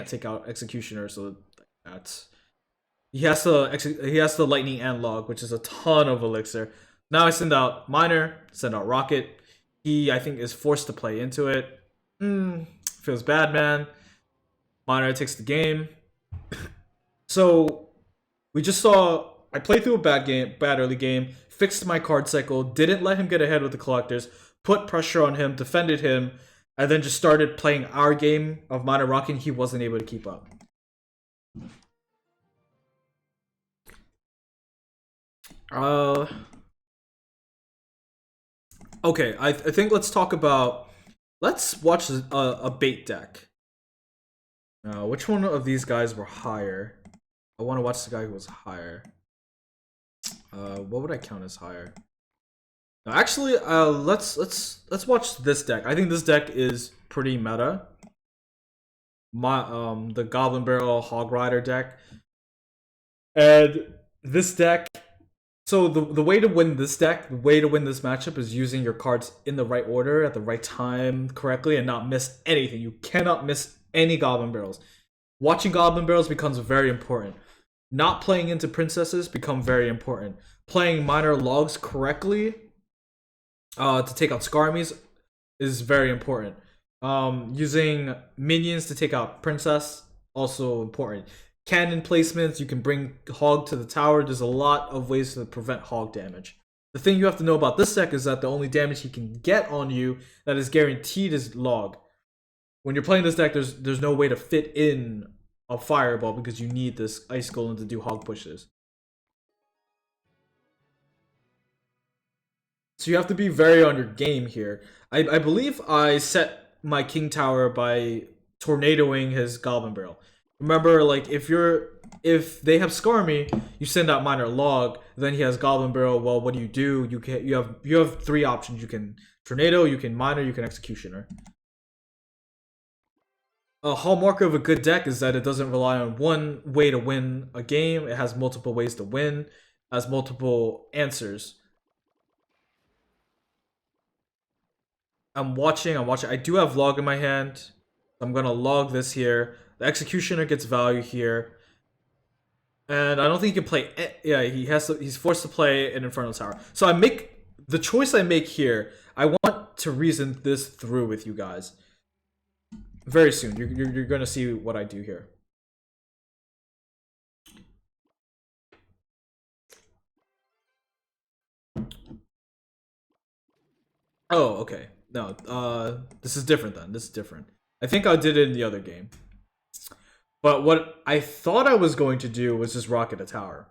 take out executioner, so that's. He has to lightning and log, which is a ton of elixir. Now I send out miner, send out rocket. He, I think, is forced to play into it. Feels bad, man. Miner takes the game. So we just saw I played through a bad early game, fixed my card cycle, didn't let him get ahead with the collectors, put pressure on him, defended him, and then just started playing our game of miner rocking. He wasn't able to keep up. Okay, I think let's watch a bait deck. Which one of these guys were higher? I want to watch the guy who was higher. What would I count as higher? No, actually, let's watch this deck. I think this deck is pretty meta. The Goblin Barrel Hog Rider deck, and this deck So the way to win this deck, the way to win this matchup is using your cards in the right order at the right time correctly and not miss anything. You cannot miss any Goblin Barrels. Watching Goblin Barrels becomes very important. Not playing into Princesses become very important. Playing minor logs correctly to take out Skarmies is very important. Using minions to take out Princess, also important. Cannon placements, you can bring Hog to the tower. There's a lot of ways to prevent Hog damage. The thing you have to know about this deck is that the only damage he can get on you that is guaranteed is Log. When you're playing this deck, there's no way to fit in a Fireball because you need this Ice Golem to do Hog pushes. So you have to be very on your game here. I believe I set my King Tower by tornadoing his Goblin Barrel. Remember, like if they have Skarmy, you send out minor log. Then he has Goblin Barrel. Well, what do? You have three options. You can tornado, you can minor, you can executioner. A hallmark of a good deck is that it doesn't rely on one way to win a game. It has multiple ways to win, has multiple answers. I'm watching. I do have log in my hand. I'm gonna log this here. The executioner gets value here, and I don't think he can play. Yeah, he's forced to play an Infernal Tower. So I make the choice I make here. I want to reason this through with you guys. Very soon, you're gonna see what I do here. Oh, okay. No, this is different then. This is different. I think I did it in the other game. But what I thought I was going to do was just rocket a tower.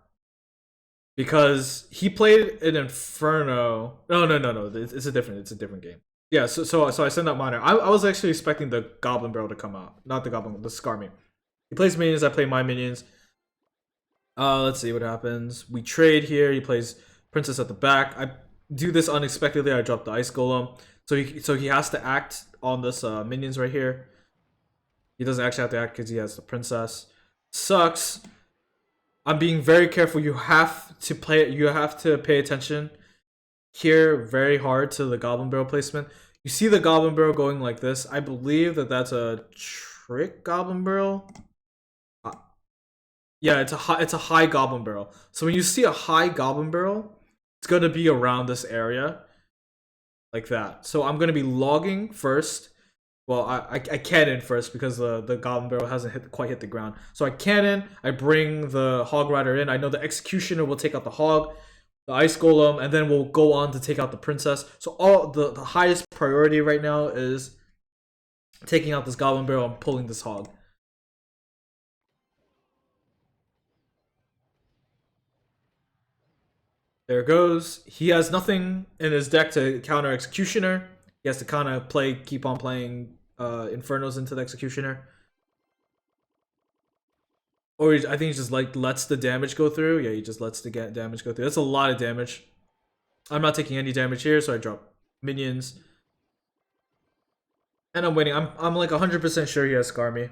Because he played an Inferno. No. It's a different game. Yeah, so I send out minor. I was actually expecting the Goblin Barrel to come out. Not the Goblin, the Skarmy. He plays minions, I play my minions. Let's see what happens. We trade here. He plays Princess at the back. I do this unexpectedly. I drop the Ice Golem. So he has to act on this minions right here. He doesn't actually have to act because he has the Princess. Sucks. I'm being very careful. You have to pay attention here very hard to the Goblin Barrel placement. You see the Goblin Barrel going like this. I believe that that's a trick Goblin Barrel. Yeah, it's a high Goblin Barrel. So when you see a high Goblin Barrel, it's gonna be around this area, like that. So I'm gonna be logging first. Well, I cannon first because the Goblin Barrel hasn't quite hit the ground. So I cannon, I bring the Hog Rider in. I know the Executioner will take out the Hog, the Ice Golem, and then we'll go on to take out the Princess. So all the highest priority right now is taking out this Goblin Barrel and pulling this Hog. There it goes. He has nothing in his deck to counter Executioner. He has to kind of keep on playing Infernos into the Executioner. Or I think he just lets the damage go through. Yeah, he just lets the damage go through. That's a lot of damage. I'm not taking any damage here, so I drop minions. And I'm waiting. I'm like 100% sure he has Skarmy.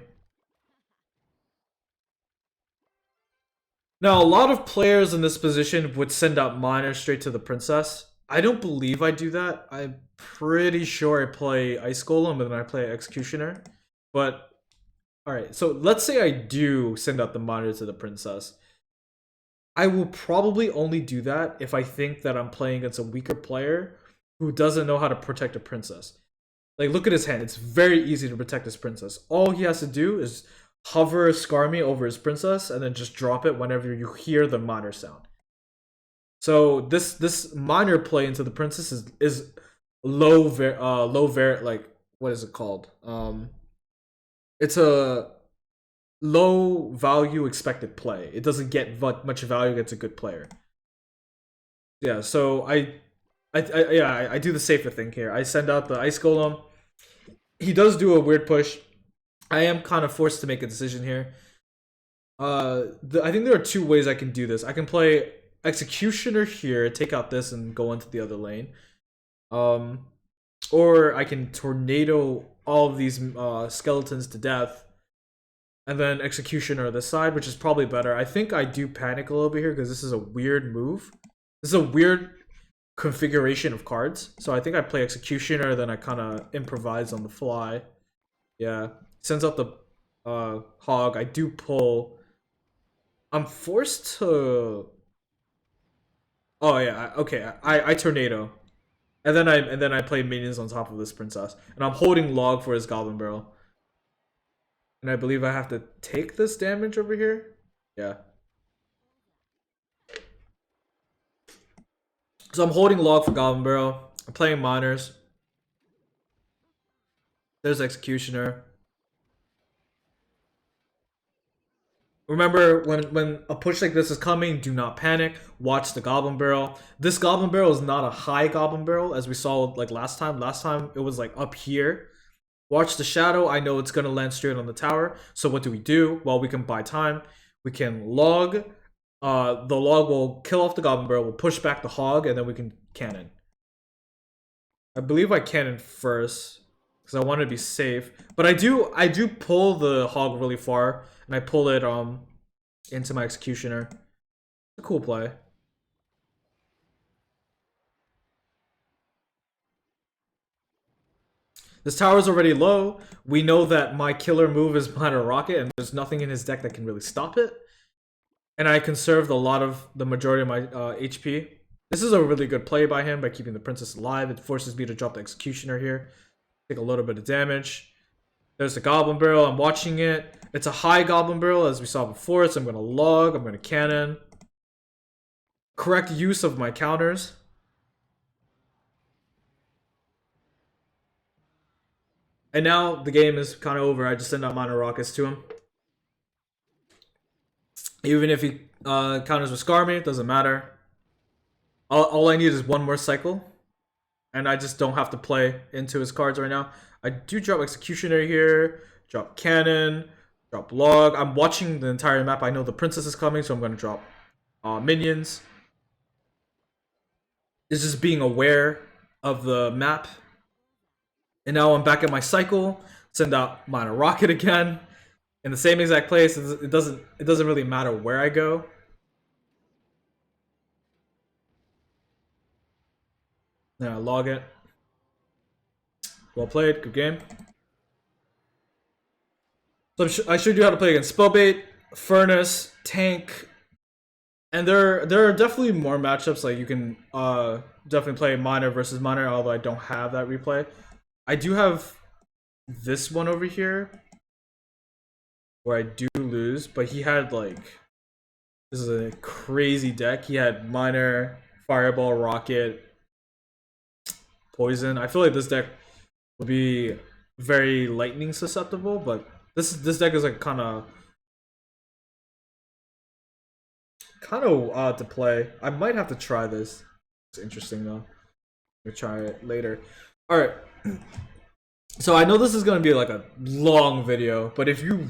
Now, a lot of players in this position would send out Minor straight to the Princess. I don't believe I do that. I'm pretty sure I play Ice Golem and then I play Executioner. But, alright, so let's say I do send out the Minor to the Princess. I will probably only do that if I think that I'm playing against a weaker player who doesn't know how to protect a Princess. Like, look at his hand. It's very easy to protect his Princess. All he has to do is hover Skarmy over his Princess and then just drop it whenever you hear the Minor sound. So this Minor play into the Princess is like, what is it called? It's a low value expected play. It doesn't get much value against a good player. Yeah, so I do the safer thing here. I send out the Ice Golem. He does do a weird push. I am kind of forced to make a decision here. I think there are two ways I can do this. I can play Executioner here, take out this, and go into the other lane. Or I can tornado all of these skeletons to death, and then Executioner this side, which is probably better. I think I do panic a little bit here because this is a weird move. This is a weird configuration of cards. So I think I play Executioner, then I kind of improvise on the fly. Yeah, sends out the Hog. I do pull. I'm forced to. Oh yeah, okay. I Tornado, and then I play minions on top of this princess, and I'm holding Log for his Goblin Barrel, and I believe I have to take this damage over here. Yeah. So I'm holding Log for Goblin Barrel. I'm playing Miners. There's Executioner. Remember, when a push like this is coming, do not panic. Watch the Goblin Barrel. This Goblin Barrel is not a high Goblin Barrel, as we saw like last time. Last time it was like up here. Watch the Shadow. I know it's going to land straight on the tower. So what do? Well, we can buy time. We can Log. The Log will kill off the Goblin Barrel. We'll push back the Hog, and then we can Cannon. I believe I Cannon first, because I want to be safe. But I do pull the Hog really far, and I pull it into my Executioner. It's a cool play. This tower is already low. We know that my killer move is Minor Rocket, and there's nothing in his deck that can really stop it. And I conserved the majority of my HP. This is a really good play by him by keeping the princess alive. It forces me to drop the Executioner here. Take a little bit of damage. There's the Goblin Barrel. I'm watching it. It's a high Goblin Barrel, as we saw before, so I'm going to Log. I'm going to Cannon. Correct use of my counters. And now the game is kind of over. I just send out Minor Rockets to him. Even if he counters with Scar me, it doesn't matter. All I need is one more cycle. And I just don't have to play into his cards right now. I do drop Executioner here. Drop Cannon. Drop Log. I'm watching the entire map. I know the princess is coming, so I'm going to drop minions. It's just being aware of the map. And now I'm back at my cycle. Send out Minor Rocket again. In the same exact place. It doesn't really matter where I go. Now Log it. Well played. Good game. So I showed you how to play against Spellbait, Furnace, Tank, and there are definitely more matchups. Like you can definitely play Miner versus Miner, although I don't have that replay. I do have this one over here where I do lose, but he had like, this is a crazy deck. He had Miner, Fireball, Rocket, Poison. I feel like this deck would be very lightning susceptible, but this deck is like kind of to play. I might have to try this. It's interesting though. We'll try it later. All right. So I know this is gonna be like a long video, but if you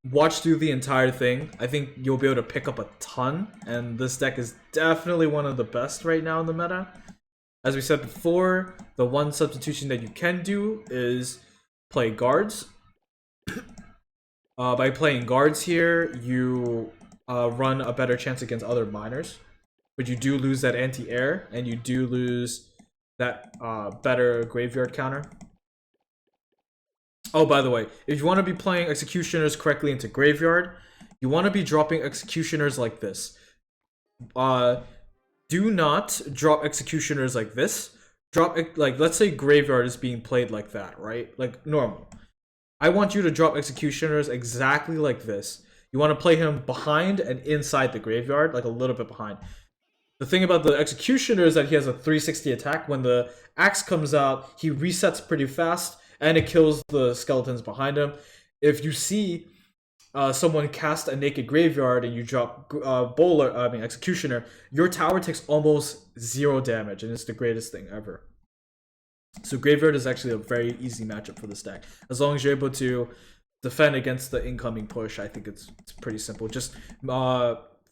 watch through the entire thing, I think you'll be able to pick up a ton. And this deck is definitely one of the best right now in the meta. As we said before, the one substitution that you can do is play guards. By playing guards here, you run a better chance against other miners. But you do lose that anti-air, and you do lose that better graveyard counter. Oh, by the way, if you want to be playing Executioners correctly into graveyard, you want to be dropping Executioners like this. Do not drop Executioners like this. Drop, like, let's say graveyard is being played like that, right? Like normal. I want you to drop Executioners exactly like this. You want to play him behind and inside the graveyard, like a little bit behind. The thing about the Executioner is that he has a 360 attack. When the axe comes out, he resets pretty fast, and it kills the skeletons behind him. If you see someone cast a naked graveyard and you drop Executioner, your tower takes almost 0 damage, and it's the greatest thing ever. So graveyard is actually a very easy matchup for this deck. As long as you're able to defend against the incoming push, I think it's pretty simple. Just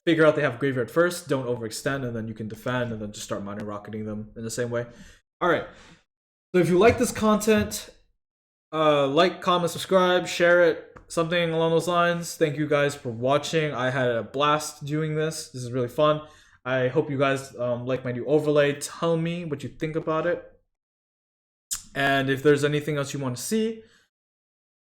figure out they have graveyard first, don't overextend, and then you can defend, and then just start Minor Rocketing them in the same way. Alright, so if you like this content, like, comment, subscribe, share it, something along those lines. Thank you guys for watching. I had a blast doing this. This is really fun. I hope you guys like my new overlay. Tell me what you think about it. And if there's anything else you want to see,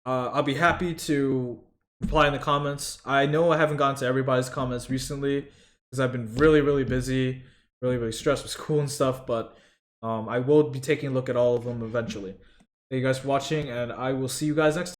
I'll be happy to reply in the comments. I know I haven't gotten to everybody's comments recently because I've been really busy, really stressed with school and stuff, but I will be taking a look at all of them eventually. Thank you guys for watching, and I will see you guys next time.